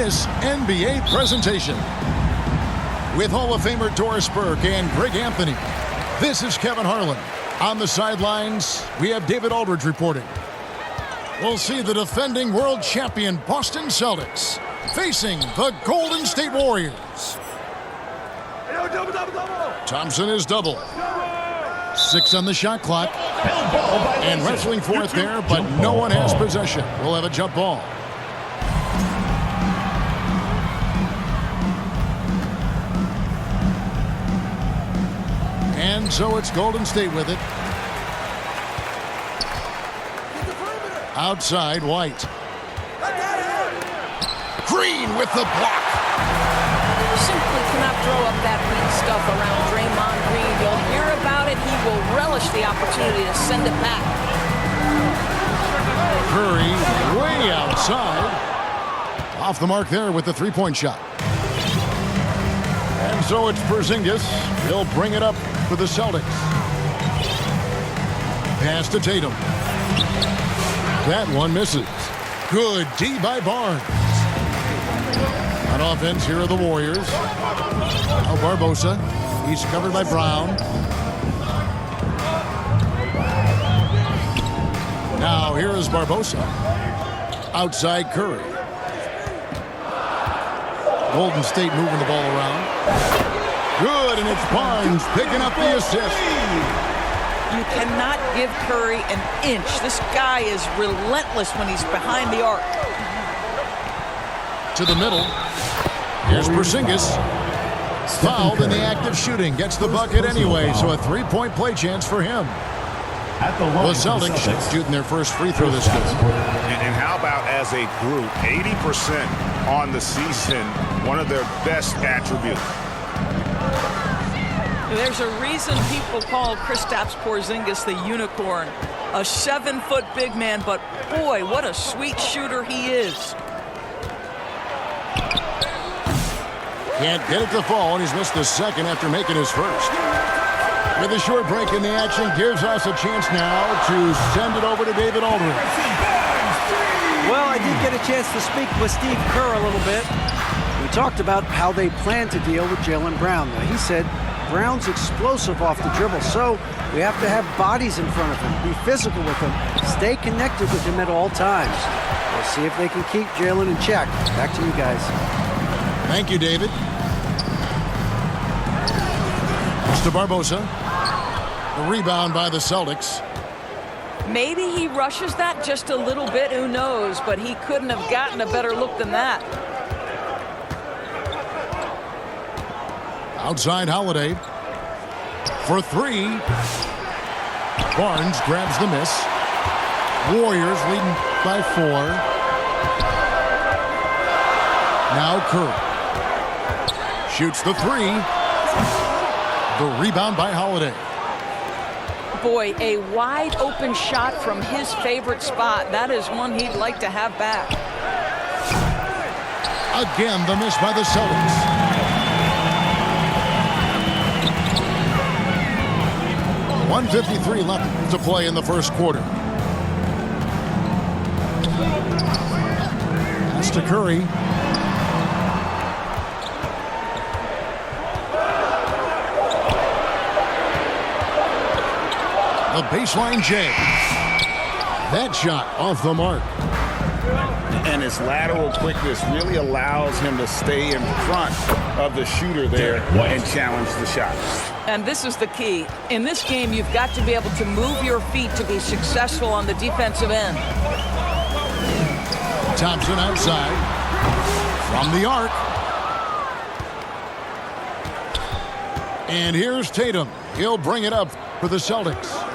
this NBA presentation. With Hall of Famer Doris Burke and Greg Anthony, this is Kevin Harlan. On the sidelines, we have David Aldridge reporting. We'll see the defending world champion Boston Celtics facing the Golden State Warriors. Thompson is double. 6 on the shot clock. And wrestling for it there, but no one has possession. We'll have a jump ball. And so it's Golden State with it. Outside, White. Green with the block. Simply cannot throw up that green stuff around Draymond Green. You'll hear about it. He will relish the opportunity to send it back. Curry way outside. Off the mark there with the three-point shot. And so it's Porzingis. He'll bring it up for the Celtics. Pass to Tatum. That one misses. Good D by Barnes. On offense, here are the Warriors. Now Barbosa. He's covered by Brown. Now here is Barbosa. Outside Curry. Golden State moving the ball around. Good, and it's Barnes picking up the assist. You cannot give Curry an inch. This guy is relentless when he's behind the arc. To the middle. Here's Porzingis. Fouled in the act of shooting. Gets the bucket anyway, so a three-point play chance for him. The Celtics shooting their first free throw this game. And how about as a group, 80% on the season, one of their best attributes. There's a reason people call Kristaps Porzingis the unicorn. A 7-foot big man, but boy, what a sweet shooter he is. Can't get it to fall, and he's missed the second after making his first. With a short break in the action, gives us a chance now to send it over to David Aldridge. Well, I did get a chance to speak with Steve Kerr a little bit. We talked about how they plan to deal with Jaylen Brown. Now, he said Brown's explosive off the dribble, so we have to have bodies in front of him, be physical with him, stay connected with him at all times. We'll see if they can keep Jaylen in check. Back to you guys. Thank you, David. It's to Barbosa. The rebound by the Celtics. Maybe he rushes that just a little bit, who knows, but he couldn't have gotten a better look than that. Outside Holiday. For three. Barnes grabs the miss. Warriors leading by 4. Now Curry. Shoots the 3. The rebound by Holiday. Boy, a wide open shot from his favorite spot. That is one he'd like to have back. Again, the miss by the Celtics. .153 left to play in the first quarter. Pass to Curry. The baseline J. That shot off the mark. And his lateral quickness really allows him to stay in front of the shooter there and challenge the shot. And this is the key. In this game, you've got to be able to move your feet to be successful on the defensive end. Thompson outside. From the arc. And here's Tatum. He'll bring it up for the Celtics.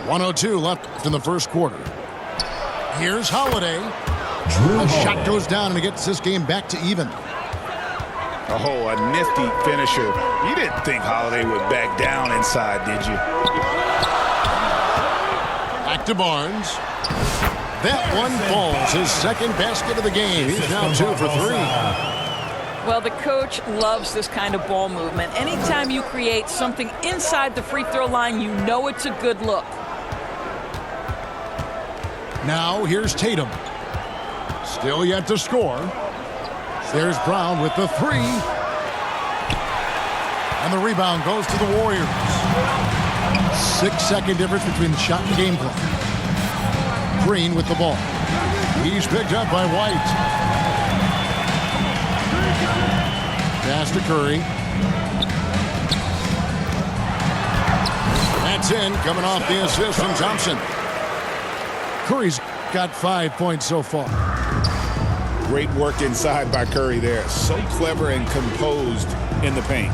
.102 left in the first quarter. Here's Holiday. A shot goes down and it gets this game back to even. Oh, a nifty finisher. You didn't think Holiday would back down inside, did you? Back to Barnes. That one falls. His second basket of the game. He's now 2 for 3. Well, the coach loves this kind of ball movement. Anytime you create something inside the free throw line, you know it's a good look. Now here's Tatum. Still yet to score. There's Brown with the three. And the rebound goes to the Warriors. 6-second difference between the shot and game clock. Green with the ball. He's picked up by White. Pass to Curry. That's in, coming off the assist from Thompson. Curry's got 5 points so far. Great work inside by Curry there. So clever and composed in the paint.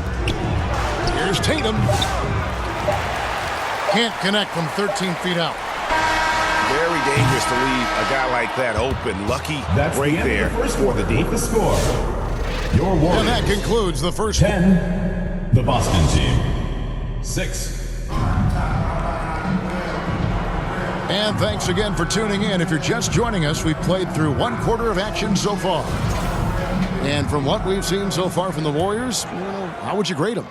Here's Tatum. Can't connect from 13 feet out. Very dangerous to leave a guy like that open. Lucky That's right the there. First quarter, the score. Your Warriors. And that concludes the first 10. The Boston team. 6. And thanks again for tuning in. If you're just joining us, we've played through 1 quarter of action so far. And from what we've seen so far from the Warriors, how would you grade them?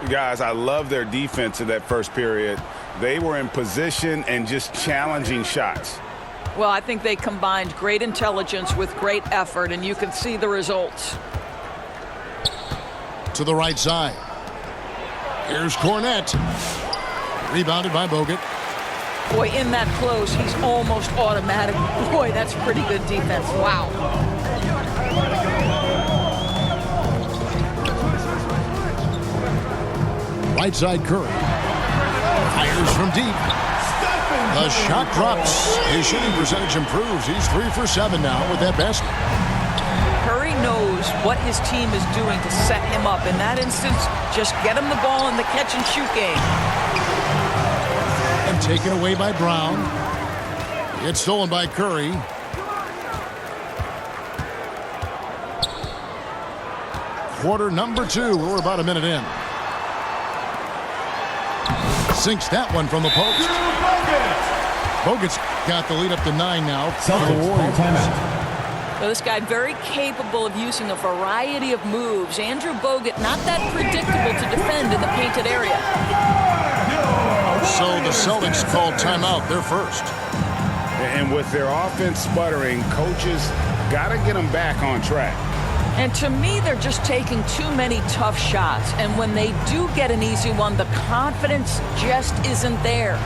Guys, I love their defense in that first period. They were in position and just challenging shots. Well, I think they combined great intelligence with great effort, and you can see the results. To the right side. Here's Cornette. Rebounded by Bogut. Boy, in that close, he's almost automatic. Boy, that's pretty good defense. Wow. Right side Curry. Fires from deep. The shot drops. His shooting percentage improves. He's 3 for 7 now with that basket. Curry knows what his team is doing to set him up. In that instance, just get him the ball in the catch-and-shoot game. And taken away by Brown. It's stolen by Curry. Quarter number 2. We're about a minute in. Sinks that one from the post. Bogut's got the lead up to 9 now for the Warriors. So this guy very capable of using a variety of moves. Andrew Bogut, not that predictable to defend in the painted area. So the Celtics called timeout. They're first. And with their offense sputtering, coaches got to get them back on track. And to me, they're just taking too many tough shots. And when they do get an easy one, the confidence just isn't there.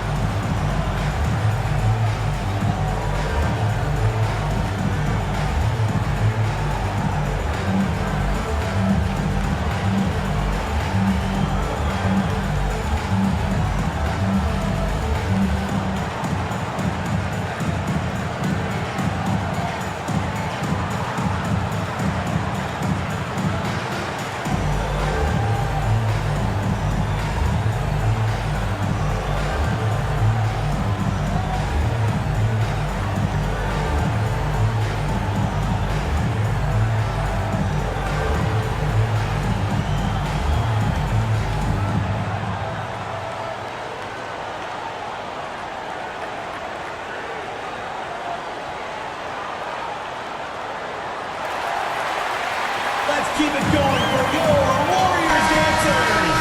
Let's keep it going for your Warriors dancers.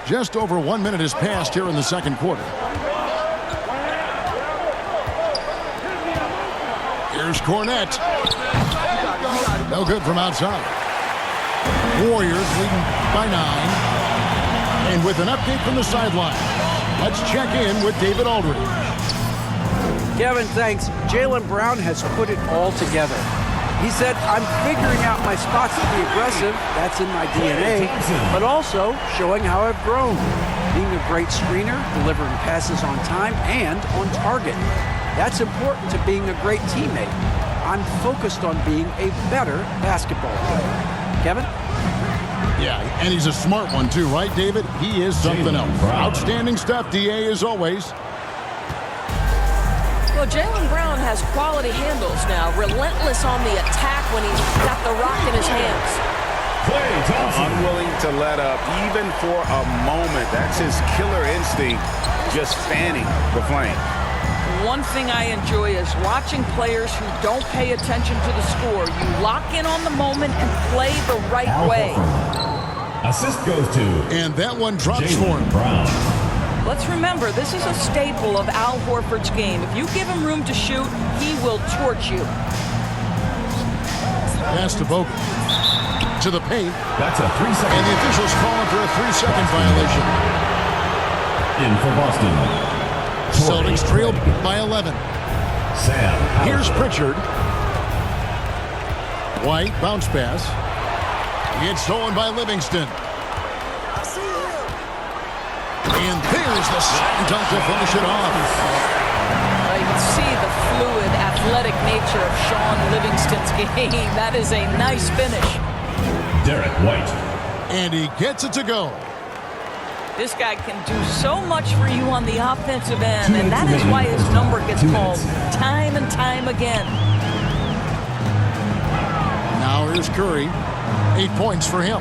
Just over 1 minute has passed here in the second quarter. Here's Cornette. No good from outside. Warriors leading by 9. And with an update from the sideline, let's check in with David Aldridge. Kevin, thanks. Jaylen Brown has put it all together. He said, I'm figuring out my spots to be aggressive. That's in my DNA. But also showing how I've grown. Being a great screener, delivering passes on time and on target. That's important to being a great teammate. I'm focused on being a better basketball player. Kevin? Yeah, and he's a smart one too, right, David? He is something else. Outstanding stuff, DA, as always. Well, Jaylen Brown has quality handles now. Relentless on the attack when he's got the rock in his hands. Unwilling to let up, even for a moment. That's his killer instinct, just fanning the flame. One thing I enjoy is watching players who don't pay attention to the score. You lock in on the moment and play the right way. Assist goes to And that one drops for him. Jaylen Brown. Let's remember, this is a staple of Al Horford's game. If you give him room to shoot, he will torch you. Pass to Bogut. To the paint. That's a 3-second. And the officials calling for a 3-second violation. In for Boston. Celtics trail by 11. Sam. Here's Pritchard. White, bounce pass. It's stolen by Livingston. And there's the dunk to finish it off. You can see the fluid, athletic nature of Sean Livingston's game. That is a nice finish. Derek White. And he gets it to go. This guy can do so much for you on the offensive end, and that is why his number gets called time and time again. Now here's Curry. 8 points for him.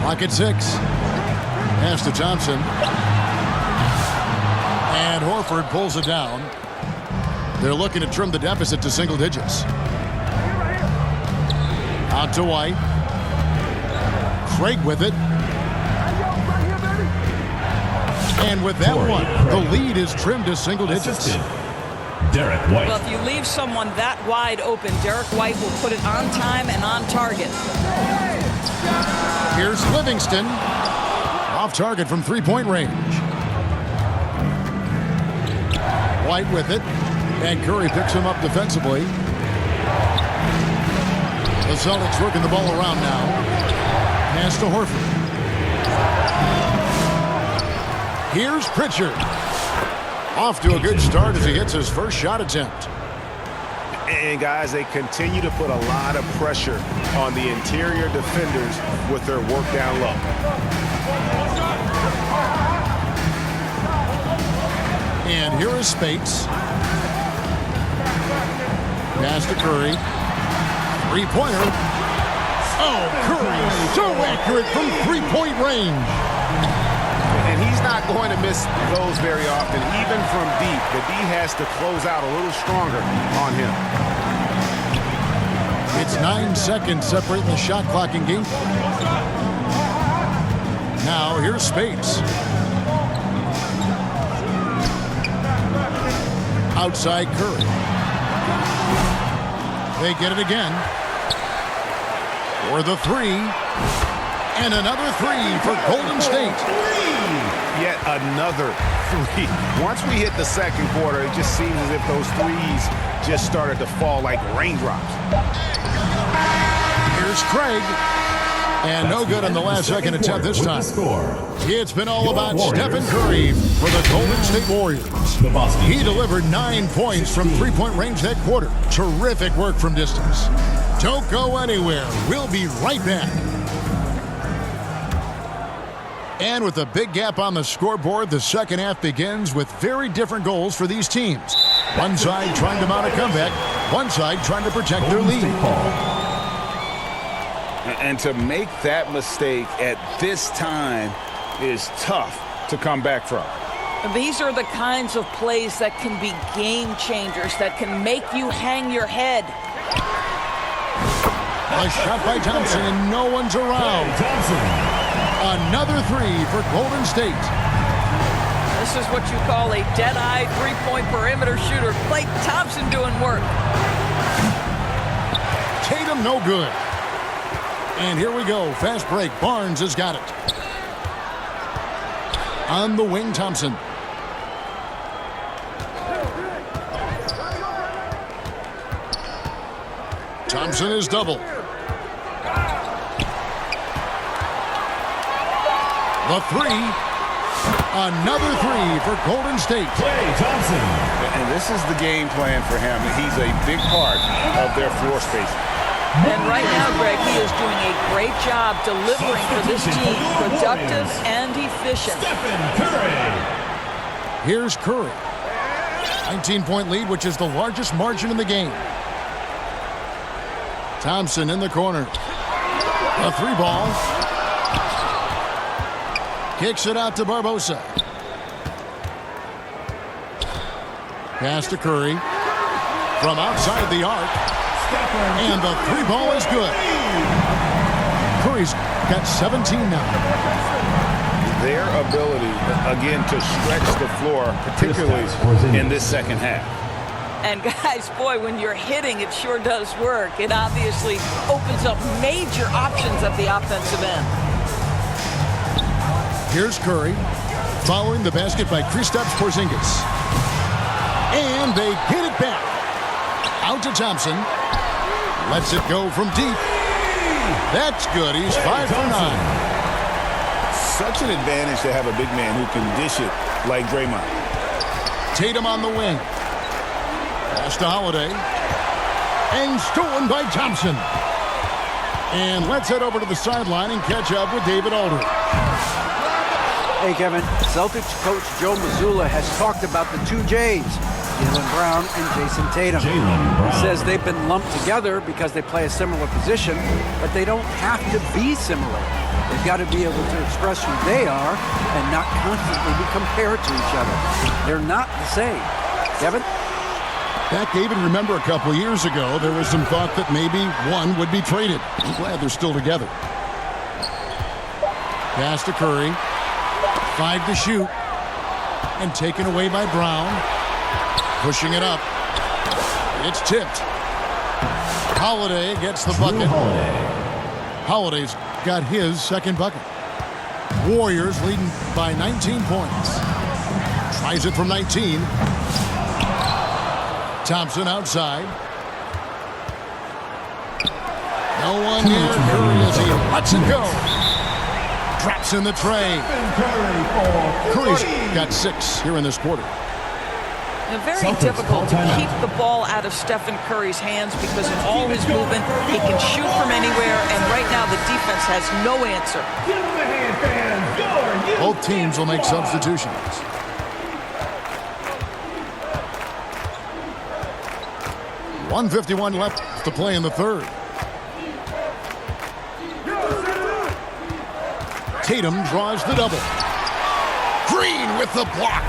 Clock at 6. Pass to Thompson. And Horford pulls it down. They're looking to trim the deficit to single digits. Out to White. Craig with it. And with that one, the lead is trimmed to single digits. Derek White. Well, if you leave someone that wide open, Derek White will put it on time and on target. Here's Livingston. Off target from three-point range. White with it. And Curry picks him up defensively. The Celtics working the ball around now. Pass to Horford. Here's Pritchard. Off to a good start as he hits his first shot attempt. And guys, they continue to put a lot of pressure on the interior defenders with their work down low. And here is Spates. Pass to Curry. Three-pointer. Oh, Curry so accurate from three-point range. And he's not going to miss those very often, even from deep. The D has to close out a little stronger on him. It's 9 seconds separating the shot clock and game. Now here's Spates. Outside Curry. They get it again. For the three. And another three for Golden State. Yet another three. Once we hit the second quarter, it just seems as if those threes just started to fall like raindrops. Here's Craig. And no good on the last second attempt this time. It's been all about Stephen Curry for the Golden State Warriors. He delivered 9 points from three-point range that quarter. Terrific work from distance. Don't go anywhere. We'll be right back. And with a big gap on the scoreboard, the second half begins with very different goals for these teams. One side trying to mount a comeback, one side trying to protect their lead. And to make that mistake at this time is tough to come back from. These are the kinds of plays that can be game changers, that can make you hang your head. A shot by Thompson, and no one's around. Another three for Golden State. This is what you call a dead-eye three-point perimeter shooter. Klay Thompson doing work. Tatum no good. And here we go. Fast break. Barnes has got it. On the wing, Thompson. Thompson is double. The three. Another three for Golden State. Klay Thompson. And this is the game plan for him. He's a big part of their floor space. And right now, Greg, he is doing a great job delivering for this team. Productive and efficient. Stephen Curry. Here's Curry. 19-point lead, which is the largest margin in the game. Thompson in the corner. A three ball. Kicks it out to Barbosa. Pass to Curry. From outside the arc. And the three ball is good. Curry's got 17 now. Their ability, again, to stretch the floor, particularly in this second half. And guys, boy, when you're hitting, it sure does work. It obviously opens up major options at the offensive end. Here's Curry, following the basket by Kristaps Porzingis. And they get it back. Out to Thompson. Lets it go from deep. That's good. He's 5 for 9. Such an advantage to have a big man who can dish it like Draymond. Tatum on the wing. Pass to Holiday. And stolen by Thompson. And let's head over to the sideline and catch up with David Aldridge. Hey, Kevin. Celtics coach Joe Mazzulla has talked about the two J's, Jaylen Brown and Jason Tatum. He says they've been lumped together because they play a similar position, but they don't have to be similar. They've got to be able to express who they are and not constantly be compared to each other. They're not the same. Kevin? Back, David, remember a couple years ago, there was some thought that maybe one would be traded. I'm glad they're still together. Pass to Curry. 5 to shoot. And taken away by Brown. Pushing it up. It's tipped. Holiday gets the bucket. Holiday's got his second bucket. Warriors leading by 19 points. Tries it from 19. Thompson outside. No one near Curry as he lets it go. Drops in the tray. Curry's got 6 here in this quarter. Very difficult to keep the ball out of Stephen Curry's hands because of all his movement. He can shoot from anywhere, and right now the defense has no answer. Give him a hand, fans. Go, Both teams will make substitutions. .151 left to play in the third. Tatum draws the double. Green with the block.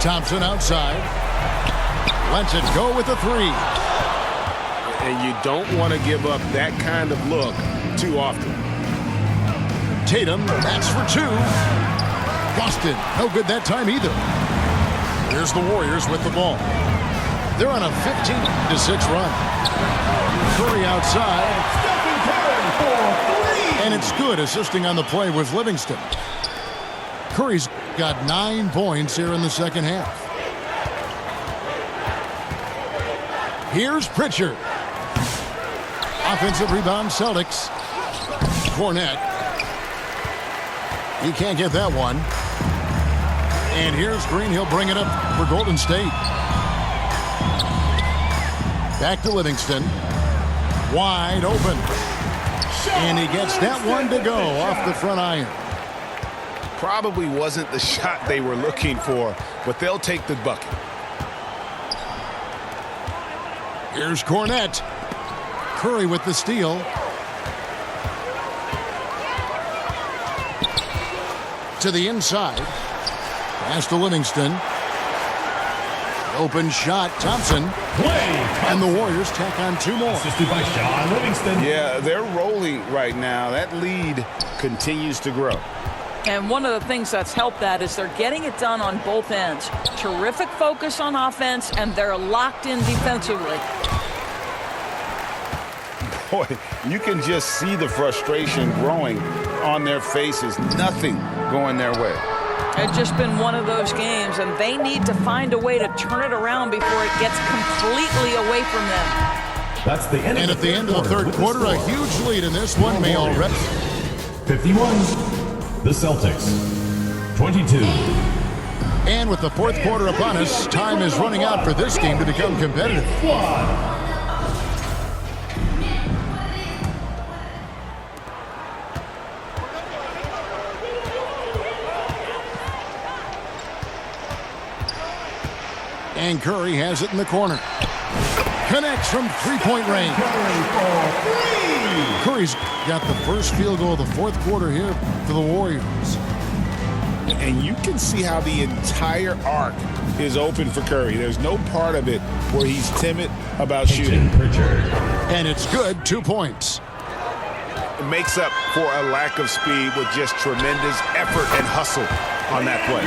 Thompson outside. Lets it go with a 3. And you don't want to give up that kind of look too often. Tatum, that's for 2. Boston, no good that time either. Here's the Warriors with the ball. They're on a 15-6 run. Curry outside. Stephen Curry for 3. And it's good. Assisting on the play was Livingston. Curry's got 9 points here in the second half. Here's Pritchard. Offensive rebound, Celtics. Cornette. He can't get that one. And here's Green. He'll bring it up for Golden State. Back to Livingston. Wide open. And he gets that one to go off the front iron. Probably wasn't the shot they were looking for, but they'll take the bucket. Here's Cornette. Curry with the steal. To the inside. Pass to Livingston. Open shot, Thompson. And the Warriors tack on 2 more. Assisted by Shaun Livingston. Yeah, they're rolling right now. That lead continues to grow. And one of the things that's helped that is they're getting it done on both ends. Terrific focus on offense, and they're locked in defensively. Boy, you can just see the frustration growing on their faces. Nothing going their way. It's just been one of those games, and they need to find a way to turn it around before it gets completely away from them. That's the end. And at the end of the third quarter, a huge lead in this one may already. 51. The Celtics. 22. And with the fourth quarter upon us, time is running out for this game to become competitive. And Curry has it in the corner. Connects from 3-point range. Curry's got the first field goal of the fourth quarter here for the Warriors. And you can see how the entire arc is open for Curry. There's no part of it where he's timid about shooting. Pritchard. And it's good, 2 points. It makes up for a lack of speed with just tremendous effort and hustle on that play.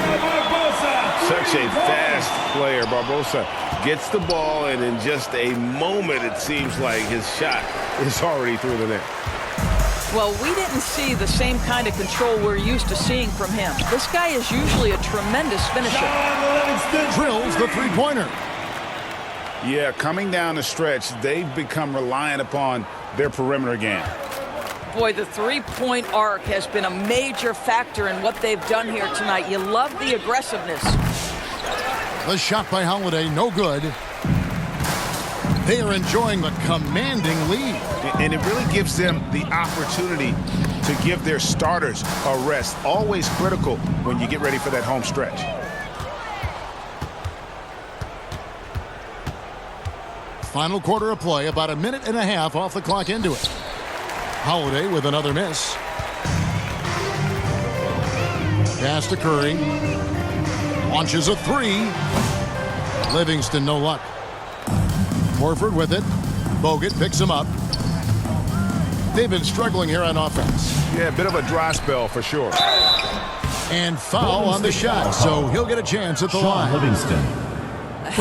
Such a fast player. Barbosa gets the ball, and in just a moment, it seems like his shot is already through the net. Well, we didn't see the same kind of control we're used to seeing from him. This guy is usually a tremendous finisher. Drills the three-pointer. Yeah, coming down the stretch, they've become reliant upon their perimeter game. Boy, the three-point arc has been a major factor in what they've done here tonight. You love the aggressiveness. The shot by Holiday, no good. They are enjoying the commanding lead. And it really gives them the opportunity to give their starters a rest. Always critical when you get ready for that home stretch. Final quarter of play, about a minute and a half off the clock into it. Holiday with another miss. Pass to Curry. Launches a three. Livingston, no luck. Horford with it. Bogut picks him up. They've been struggling here on offense. Yeah, a bit of a dry spell for sure. And foul on the shot, so he'll get a chance at the line. Livingston.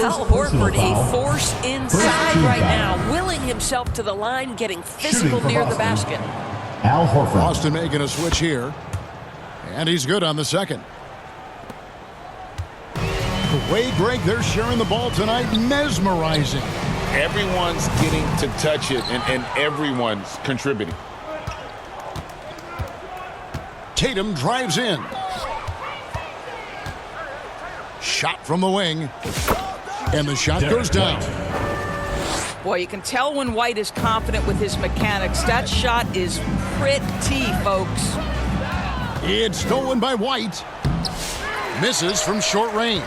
Al Horford, a force inside right now, willing himself to the line, getting physical near the basket. Al Horford. Boston making a switch here. And he's good on the second. The way, Greg, they're sharing the ball tonight, mesmerizing. Everyone's getting to touch it, and everyone's contributing. Tatum drives in. Shot from the wing. And the shot goes down. Boy, you can tell when White is confident with his mechanics. That shot is pretty, folks. It's stolen by White. Misses from short range.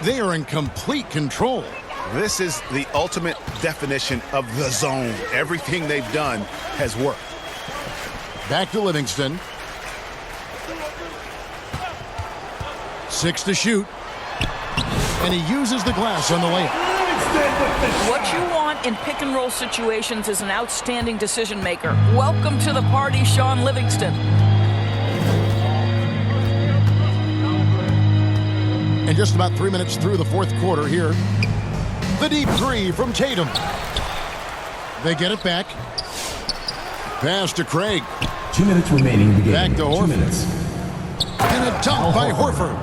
They are in complete control. This is the ultimate definition of the zone. Everything they've done has worked. Back to Livingston. 6 to shoot. And he uses the glass on the layup. What you want in pick-and-roll situations is an outstanding decision maker. Welcome to the party, Sean Livingston. And just about 3 minutes through the fourth quarter here. The deep three from Tatum. They get it back. Pass to Craig. 2 minutes remaining in the game. Back to 2 Horford. minutes. And a dunk by Horford.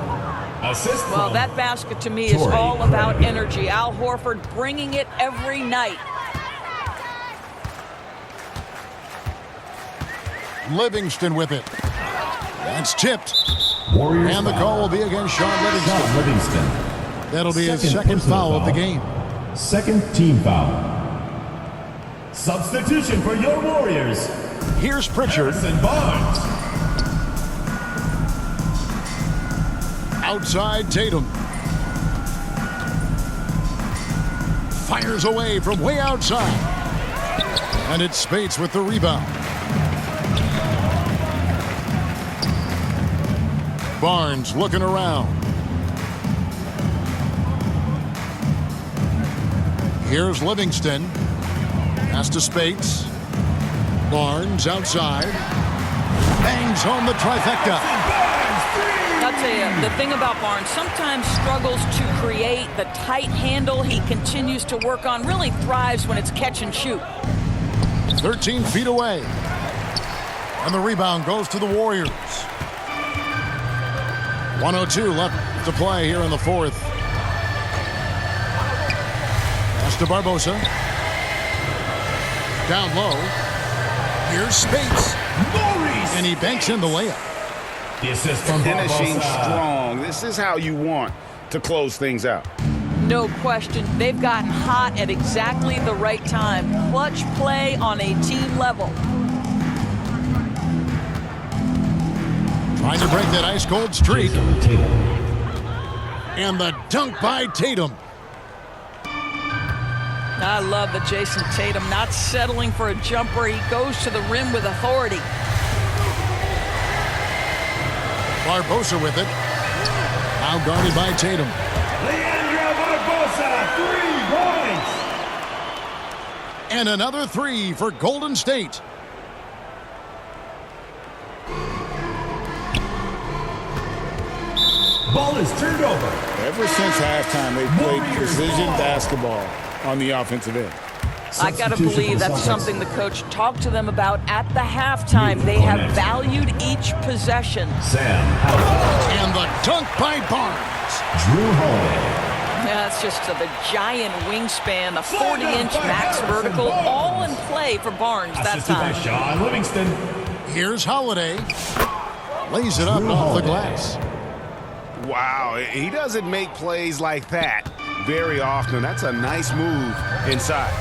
Assist Well, from that basket to me is Torrey all about Craig. energy. Al Horford bringing it every night. Livingston with it. That's tipped. Warriors And the foul. call will be against Sean Livingston. Sean Livingston. That'll be his second personal foul of the game. Second team foul. Substitution for your Warriors. Here's Pritchard. Harrison Barnes. Outside Tatum. Fires away from way outside. And it's Spates with the rebound. Barnes looking around. Here's Livingston. Pass to Spates. Barnes outside. Bangs home the trifecta. I'll tell you, the thing about Barnes, sometimes struggles to create the tight handle he continues to work on, really thrives when it's catch and shoot. 13 feet away. And the rebound goes to the Warriors. 1:02 left to play here in the fourth. Pass to Barbosa. Down low. Here's Spates. And he banks in the layup. The assist from Finishing Barbosa. strong. This is how you want to close things out. No question, they've gotten hot at exactly the right time. Clutch play on a team level. Trying to break that ice-cold streak. Tatum. And the dunk by Tatum. I love that Jason Tatum not settling for a jumper. He goes to the rim with authority. Barbosa with it. Now guarded by Tatum. Leandro Barbosa, 3 points. And another 3 for Golden State. Ball is turned over. Ever since halftime, they've played precision basketball on the offensive end. I got to believe that's something the coach talked to them about at the halftime. They have valued each possession. Sam Howard. And the dunk by Barnes. Drew Holiday. Yeah, it's just the giant wingspan, the 40-inch max vertical, all in play for Barnes that Assisted by time. Sean Livingston. Here's Holiday. Lays it up off the glass. Wow, he doesn't make plays like that very often. That's a nice move inside.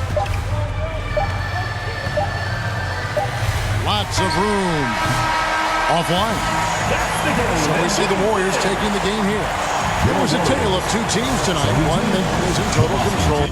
Lots of room. Offline. So we see the Warriors taking the game here. It was a tale of two teams tonight. One that is in total control.